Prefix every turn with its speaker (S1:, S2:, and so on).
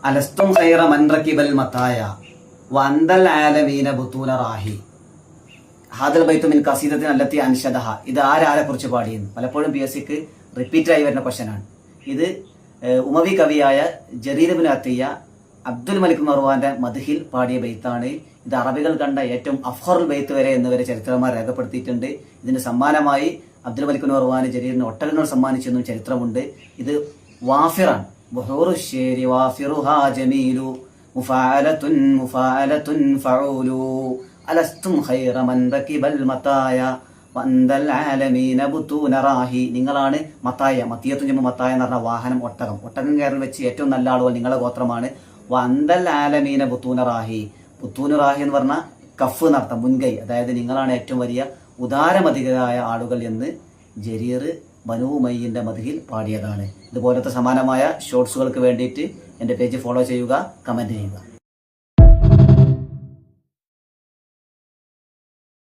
S1: അലസ്തും ഖൈറ മൻ റകിബൽ മതായ വഅന്തൽ ആലമീന ബുതൂന റാഹി. ഹാദൽ ബൈത്തു മിൻ ഖസീദത്തിൻ അല്ലത്തി അൻഷദഹ. ഇത് ആരെ കുറിച്ച് പാടിയെന്ന് പലപ്പോഴും PSCക്ക് റിപ്പീറ്റായി വരുന്ന ക്വസ്റ്റ്യനാണ്. ഇത് ഉമവി കവിയായ ജരീർ ഇബ്നു അത്തിയ അബ്ദുൽ മലിക് മർവാന്റെ മദ്ഹിൽ പാടിയ ബൈത്താണ്. ഇത് അറബികൾ കണ്ട ഏറ്റവും അഫ്ഖറുൽ ബൈത്ത് വരെ എന്നിവരെ ചരിത്രന്മാർ രേഖപ്പെടുത്തിയിട്ടുണ്ട്. ഇതിന് സമ്മാനമായി അബ്ദുൽ മലിക് മർവാന് ജരീറിന് ഒട്ടകങ്ങൾ സമ്മാനിച്ചെന്നും ചരിത്രമുണ്ട്. ഇത് വാഫിറാണ്. ബുഹൂറുശ്ശേരി വാഫിറുഹാ ജമീലു മുഫഅലതുൻ മുഫഅലതുൻ ഫഊലു അലസ്തും ഖൈറ മൻ റകിബൽ മതായ വഅന്തൽ ആലമീന ബുതൂന റാഹി. നിങ്ങളാണ് മത്തായ, മത്തിയത്തും ജമ്മു മത്തായ എന്ന് പറഞ്ഞ വാഹനം ഒട്ടകം. ഒട്ടകം കയറി വെച്ച് ഏറ്റവും നല്ല ആളുകൾ നിങ്ങളുടെ ഗോത്രമാണ്. വഅന്തൽ ആലമീന ബുതൂന റാഹി. ബുതൂന റാഹി എന്ന് പറഞ്ഞാൽ കഫ് എന്നർത്ഥം, മുൻകൈ. അതായത് നിങ്ങളാണ് ഏറ്റവും വലിയ ഉദാരമതികളായ ആളുകൾ എന്ന് ജരീർ ബനൂ ഉമയ്യന്റെ മദ്ഹിൽ പാടിയതാണ്. ഇതുപോലത്തെ സമാനമായ ഷോർട്സുകൾക്ക് വേണ്ടിയിട്ട് എൻ്റെ പേജ് ഫോളോ ചെയ്യുക, കമന്റ് ചെയ്യുക.